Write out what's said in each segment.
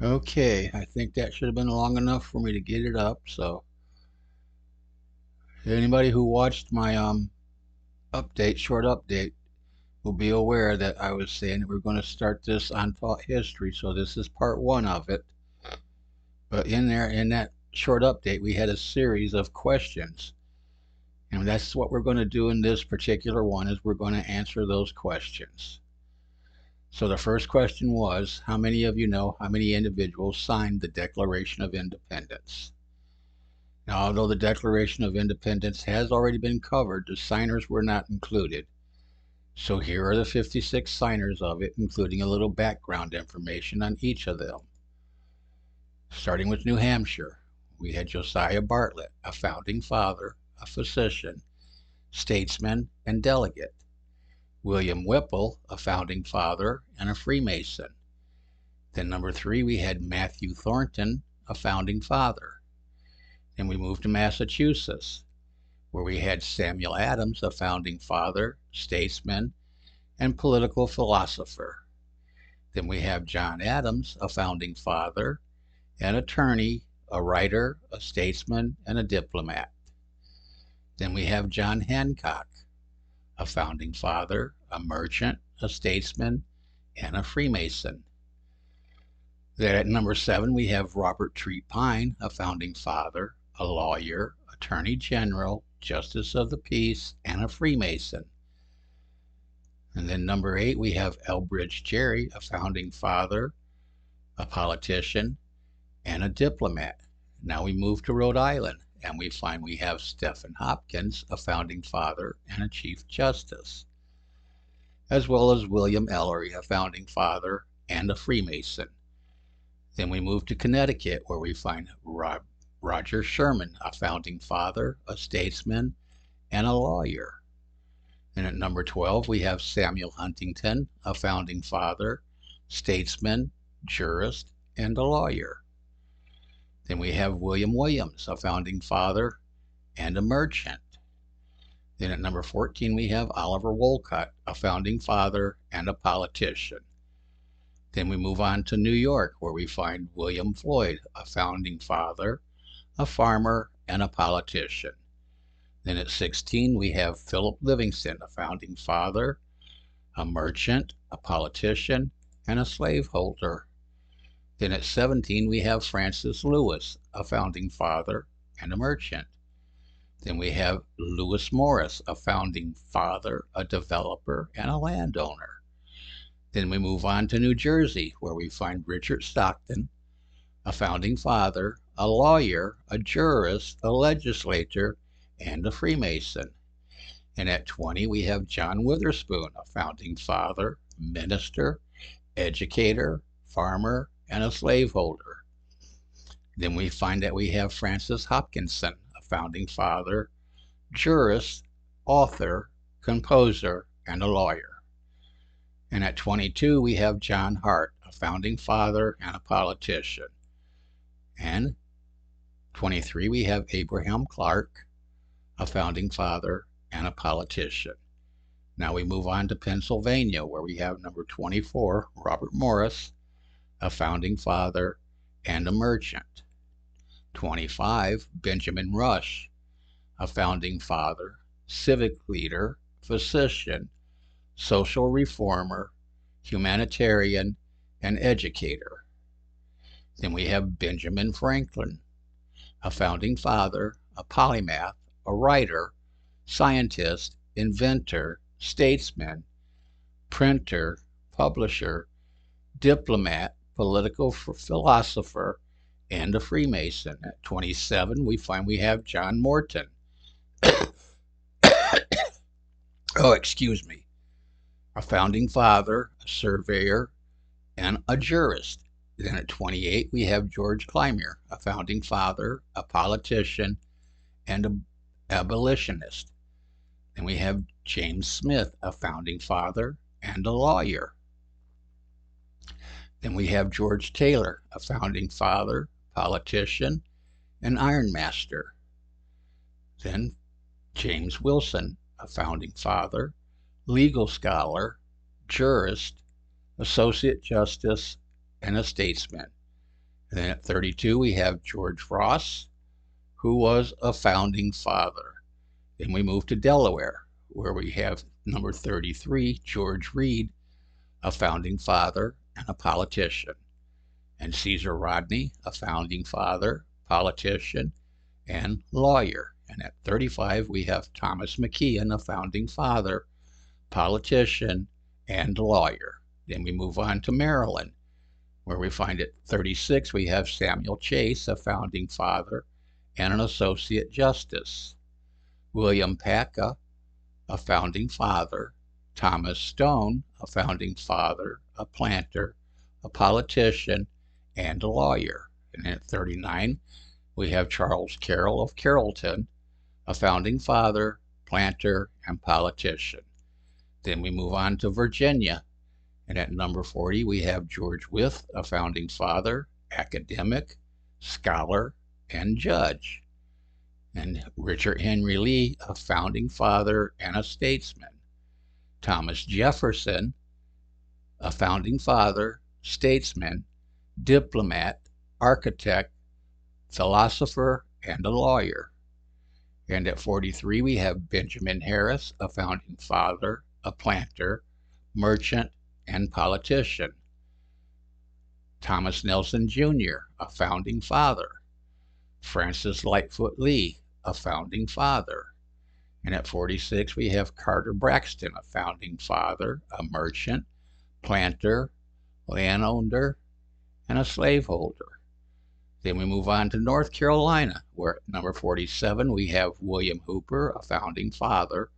Okay, I think that should have been long enough for me to get it up. So anybody who watched my short update, will be aware that I was saying that we're going to start this Untaught History. So this is part one of it. But in that short update, we had a series of questions. And that's what we're going to do in this particular one is we're going to answer those questions. So the first question was, how many of you know how many individuals signed the Declaration of Independence? Now, although the Declaration of Independence has already been covered, the signers were not included. So here are the 56 signers of it, including a little background information on each of them. Starting with New Hampshire, we had Josiah Bartlett, a founding father, a physician, statesman, and delegate. William Whipple, a founding father and a Freemason. Then number 3, we had Matthew Thornton, a founding father. Then we moved to Massachusetts, where we had Samuel Adams, a founding father, statesman, and political philosopher. Then we have John Adams, a founding father, an attorney, a writer, a statesman, and a diplomat. Then we have John Hancock, a founding father, a merchant, a statesman, and a Freemason. Then at number 7, we have Robert Treat Pine, a founding father, a lawyer, attorney general, justice of the peace, and a Freemason. And then number 8, we have Elbridge Gerry, a founding father, a politician, and a diplomat. Now we move to Rhode Island, and we find we have Stephen Hopkins, a founding father and a chief justice, as well as William Ellery, a founding father and a Freemason. Then we move to Connecticut, where we find Roger Sherman, a founding father, a statesman, and a lawyer. And at number 12, we have Samuel Huntington, a founding father, statesman, jurist, and a lawyer. Then we have William Williams, a founding father and a merchant. Then at number 14, we have Oliver Wolcott, a founding father and a politician. Then we move on to New York, where we find William Floyd, a founding father, a farmer, and a politician. Then at 16, we have Philip Livingston, a founding father, a merchant, a politician, and a slaveholder. Then at 17, we have Francis Lewis, a founding father and a merchant. Then we have Lewis Morris, a founding father, a developer, and a landowner. Then we move on to New Jersey, where we find Richard Stockton, a founding father, a lawyer, a jurist, a legislator, and a Freemason. And at 20, we have John Witherspoon, a founding father, minister, educator, farmer, and a slaveholder. Then we find that we have Francis Hopkinson, a founding father, jurist, author, composer, and a lawyer. And at 22, we have John Hart, a founding father and a politician. And 23, we have Abraham Clark, a founding father and a politician. Now we move on to Pennsylvania, where we have number 24, Robert Morris, a founding father and a merchant. 25, Benjamin Rush, a founding father, civic leader, physician, social reformer, humanitarian, and educator. Then we have Benjamin Franklin, a founding father, a polymath, a writer, scientist, inventor, statesman, printer, publisher, diplomat, political philosopher, and a Freemason. At 27, we find we have John Morton. Oh, excuse me. A founding father, a surveyor, and a jurist. Then at 28, we have George Clymer, a founding father, a politician, and an abolitionist. Then we have James Smith, a founding father and a lawyer. Then we have George Taylor, a founding father, politician, and ironmaster. Then James Wilson, a founding father, legal scholar, jurist, associate justice, and a statesman. And then at 32, we have George Ross, who was a founding father. Then we move to Delaware, where we have number 33, George Reed, a founding father and a politician. And Caesar Rodney, a founding father, politician, and lawyer. And at 35, we have Thomas McKeon, a founding father, politician, and lawyer. Then we move on to Maryland, where we find at 36 we have Samuel Chase, a founding father and an associate justice, William Paca, a founding father, Thomas Stone, a founding father, a planter, a politician, and a lawyer. And at 39 we have Charles Carroll of Carrollton, a founding father, planter, and politician. Then we move on to Virginia, and at number 40, we have George Wythe, a founding father, academic, scholar, and judge. And Richard Henry Lee, a founding father and a statesman. Thomas Jefferson, a founding father, statesman, diplomat, architect, philosopher, and a lawyer. And at 43, we have Benjamin Harris, a founding father, a planter, merchant, and politician. Thomas Nelson Jr., a founding father. Francis Lightfoot Lee, a founding father. And at 46, we have Carter Braxton, a founding father, a merchant, planter, landowner, and a slaveholder. Then we move on to North Carolina, where at number 47, we have William Hooper, a founding father,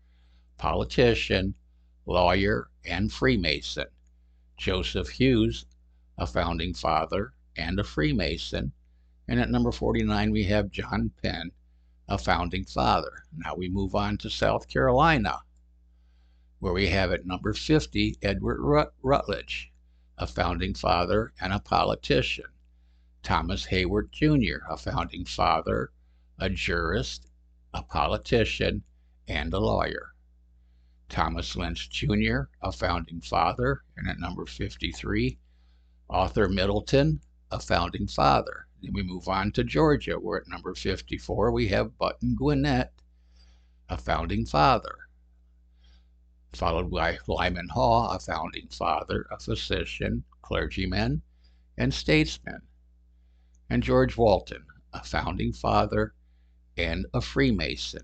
politician, lawyer, and Freemason. Joseph Hughes, a founding father and a Freemason. And at number 49, we have John Penn, a founding father. Now we move on to South Carolina, where we have at number 50, Edward Rutledge, a founding father and a politician. Thomas Hayward Jr., a founding father, a jurist, a politician, and a lawyer. Thomas Lynch Jr., a founding father, and at number 53, Arthur Middleton, a founding father. Then we move on to Georgia, where at number 54 we have Button Gwinnett, a founding father, followed by Lyman Haw, a founding father, a physician, clergyman, and statesman, and George Walton, a founding father and a Freemason.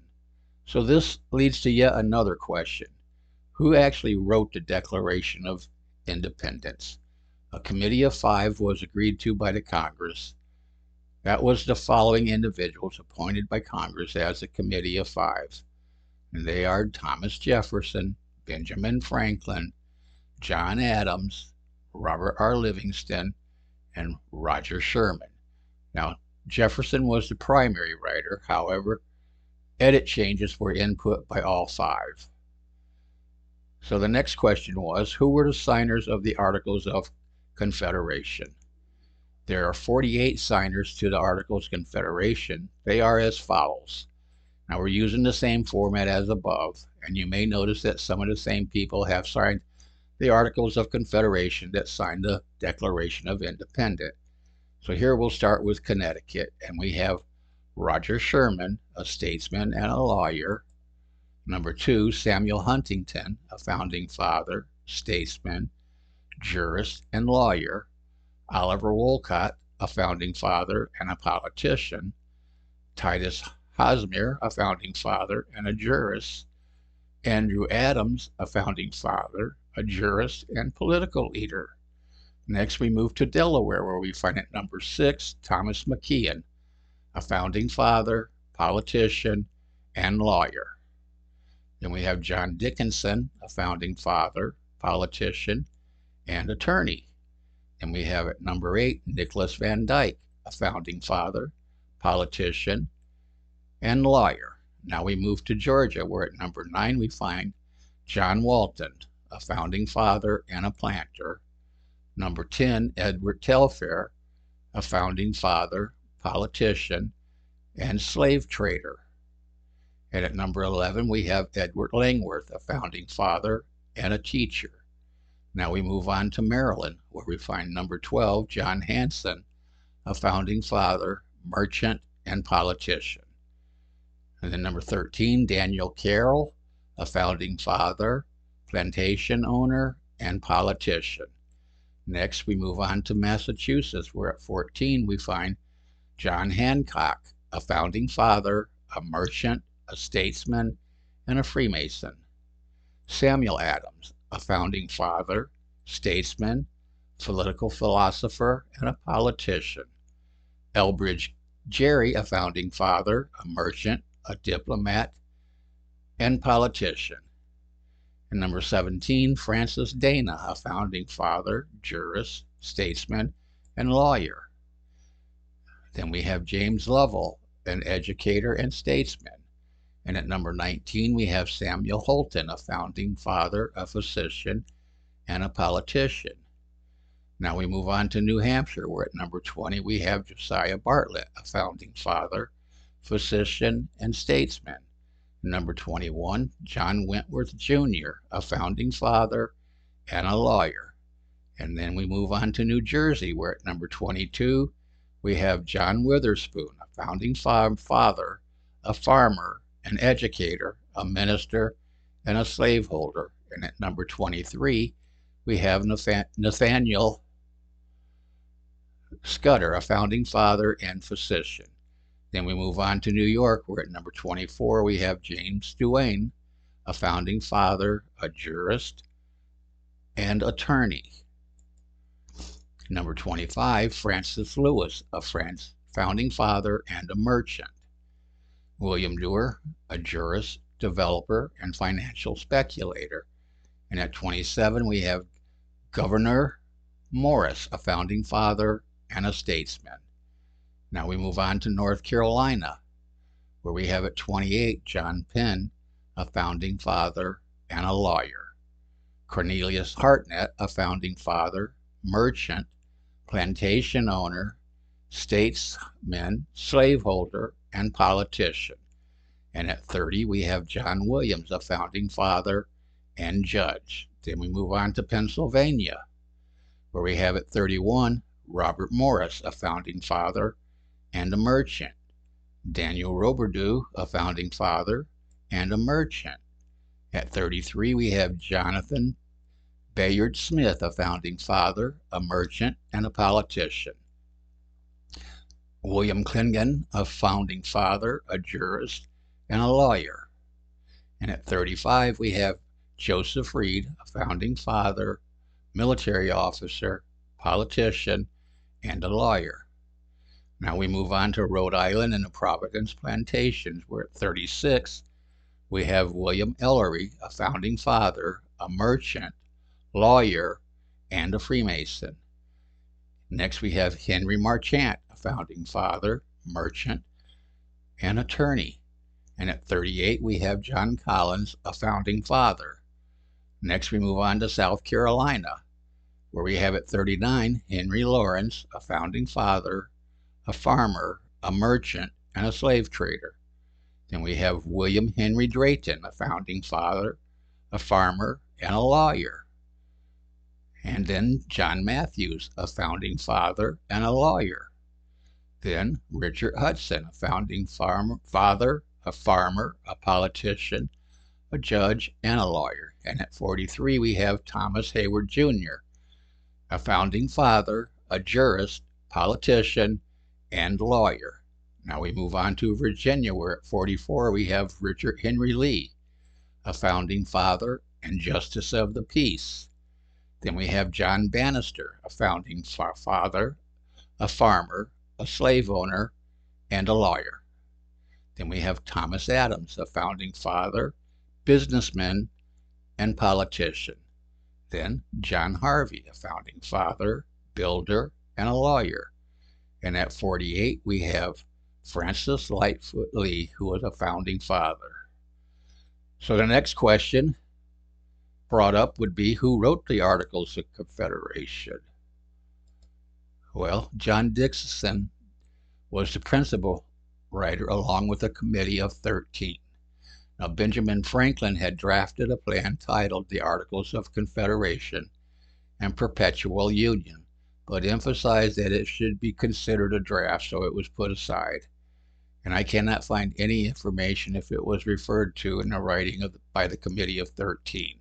So this leads to yet another question. Who actually wrote the Declaration of Independence? A committee of 5 was agreed to by the Congress. That was the following individuals appointed by Congress as a committee of 5. And they are Thomas Jefferson, Benjamin Franklin, John Adams, Robert R. Livingston, and Roger Sherman. Now, Jefferson was the primary writer. However, edit changes were input by all 5. So the next question was, who were the signers of the Articles of Confederation? There are 48 signers to the Articles of Confederation. They are as follows. Now we're using the same format as above, and you may notice that some of the same people have signed the Articles of Confederation that signed the Declaration of Independence. So here we'll start with Connecticut, and we have Roger Sherman, a statesman and a lawyer. Number 2, Samuel Huntington, a founding father, statesman, jurist, and lawyer. Oliver Wolcott, a founding father and a politician. Titus Hosmer, a founding father and a jurist. Andrew Adams, a founding father, a jurist, and political leader. Next, we move to Delaware, where we find at number 6, Thomas McKeon, a founding father, politician, and lawyer. Then we have John Dickinson, a founding father, politician, and attorney. And we have at number 8, Nicholas Van Dyke, a founding father, politician, and lawyer. Now we move to Georgia, where at number 9 we find John Walton, a founding father and a planter. Number 10, Edward Telfair, a founding father, politician, and slave trader. And at number 11, we have Edward Langworth, a founding father and a teacher. Now we move on to Maryland, where we find number 12, John Hanson, a founding father, merchant, and politician. And then number 13, Daniel Carroll, a founding father, plantation owner, and politician. Next, we move on to Massachusetts, where at 14 we find John Hancock, a founding father, a merchant, a statesman, and a Freemason. Samuel Adams, a founding father, statesman, political philosopher, and a politician. Elbridge Gerry, a founding father, a merchant, a diplomat, and politician. And number 17, Francis Dana, a founding father, jurist, statesman, and lawyer. Then we have James Lovell, an educator and statesman. And at number 19, we have Samuel Holton, a founding father, a physician, and a politician. Now we move on to New Hampshire, where at number 20, we have Josiah Bartlett, a founding father, physician, and statesman. Number 21, John Wentworth Jr., a founding father and a lawyer. And then we move on to New Jersey, where at number 22, we have John Witherspoon, a founding father, a farmer, an educator, a minister, and a slaveholder. And at number 23, we have Nathaniel Scudder, a founding father and physician. Then we move on to New York, where at number 24 we have James Duane, a founding father, a jurist, and attorney. Number 25, Francis Lewis, a founding father and a merchant. William Duer, a jurist, developer, and financial speculator. And at 27 we have Gouverneur Morris, a founding father and a statesman. Now we move on to North Carolina, where we have at 28 John Penn, a founding father and a lawyer. Cornelius Hartnett, a founding father, merchant, plantation owner, statesman, slaveholder, and politician. And at 30, we have John Williams, a founding father and judge. Then we move on to Pennsylvania, where we have at 31 Robert Morris, a founding father and a merchant. Daniel Roberdeau, a founding father and a merchant. At 33, we have Jonathan Bayard Smith, a founding father, a merchant, and a politician. William Clingan, a founding father, a jurist, and a lawyer. And at 35, we have Joseph Reed, a founding father, military officer, politician, and a lawyer. Now we move on to Rhode Island and the Providence Plantations, where at 36, we have William Ellery, a founding father, a merchant, lawyer, and a Freemason. Next, we have Henry Marchant, a founding father, merchant, and attorney. And at 38, we have John Collins, a founding father. Next, we move on to South Carolina, where we have at 39 Henry Lawrence, a founding father, a farmer, a merchant, and a slave trader. Then we have William Henry Drayton, a founding father, a farmer, and a lawyer. And then John Matthews, a founding father and a lawyer. Then Richard Hudson, a founding father, a farmer, a politician, a judge, and a lawyer. And at 43, we have Thomas Hayward Jr., a founding father, a jurist, politician, and lawyer. Now we move on to Virginia, where at 44 we have Richard Henry Lee, a founding father and justice of the peace. Then we have John Bannister, a founding father, a farmer, a slave owner, and a lawyer. Then we have Thomas Adams, a founding father, businessman, and politician. Then John Harvey, a founding father, builder, and a lawyer. And at 48, we have Francis Lightfoot Lee, who was a founding father. So the next question brought up would be, who wrote the Articles of Confederation? Well, John Dixon was the principal writer, along with a committee of 13. Now, Benjamin Franklin had drafted a plan titled the Articles of Confederation and Perpetual Union, but emphasized that it should be considered a draft, so it was put aside. And I cannot find any information if it was referred to in the writing by the Committee of 13.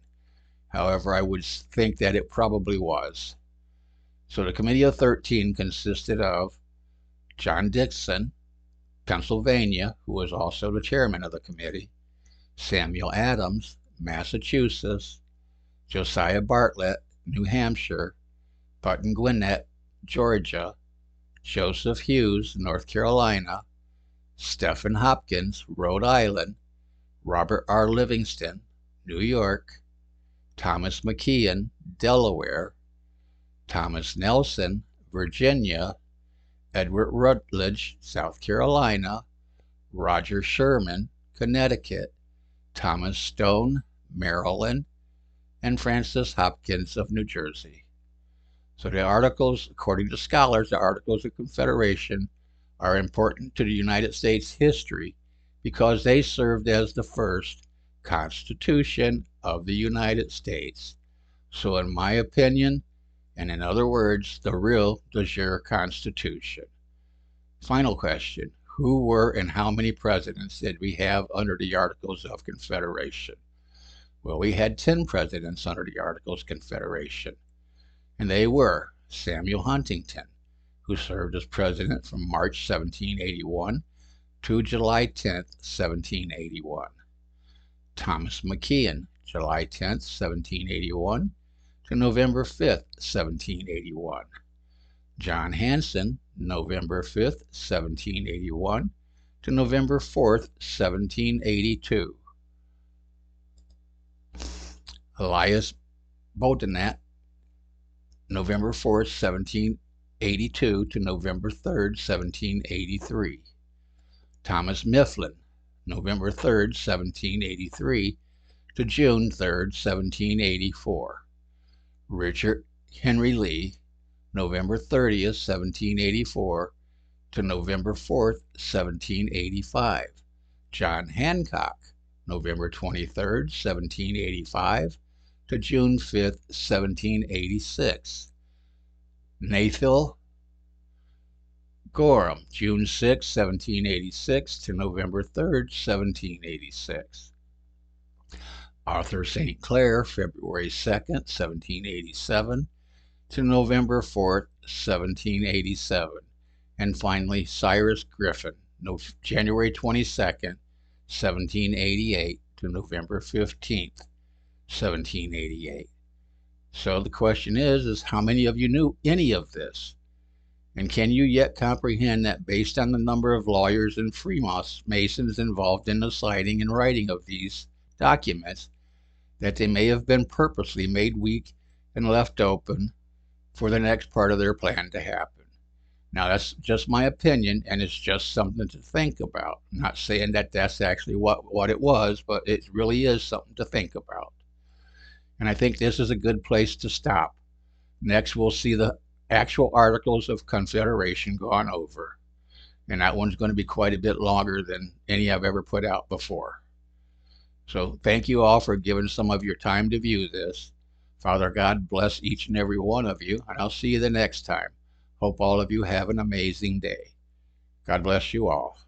However, I would think that it probably was. So the Committee of 13 consisted of John Dixon, Pennsylvania, who was also the chairman of the committee, Samuel Adams, Massachusetts, Josiah Bartlett, New Hampshire, Button Gwinnett, Georgia, Joseph Hughes, North Carolina, Stephen Hopkins, Rhode Island, Robert R. Livingston, New York, Thomas McKeon, Delaware, Thomas Nelson, Virginia, Edward Rutledge, South Carolina, Roger Sherman, Connecticut, Thomas Stone, Maryland, and Francis Hopkins of New Jersey. So the articles, according to scholars, the Articles of Confederation are important to the United States history because they served as the first Constitution of the United States. So in my opinion, and in other words, the real de jure Constitution. Final question. Who were and how many presidents did we have under the Articles of Confederation? Well, we had 10 presidents under the Articles of Confederation, and they were Samuel Huntington, who served as president from March 1781 to July 10, 1781. Thomas McKeon, July 10, 1781 to November 5, 1781. John Hanson, November 5, 1781 to November 4, 1782. Elias Boudinot, November 4, 1782 to November 3, 1783. Thomas Mifflin, November 3, 1783 to June 3, 1784. Richard Henry Lee, November 30, 1784 to November 4, 1785. John Hancock, November 23, 1785 to June 5, 1786. Nathaniel Gorham, June 6, 1786 to November 3, 1786. Arthur St. Clair, February 2, 1787 to November 4, 1787. And finally, Cyrus Griffin, January 22, 1788 to November 15, 1788. So the question is how many of you knew any of this? And can you yet comprehend that based on the number of lawyers and Freemasons involved in the signing and writing of these documents, that they may have been purposely made weak and left open for the next part of their plan to happen? Now, that's just my opinion, and it's just something to think about. I'm not saying that that's actually what it was, but it really is something to think about. And I think this is a good place to stop. Next, we'll see the actual Articles of Confederation gone over. And that one's going to be quite a bit longer than any I've ever put out before. So thank you all for giving some of your time to view this. Father God bless each and every one of you, and I'll see you the next time. Hope all of you have an amazing day. God bless you all.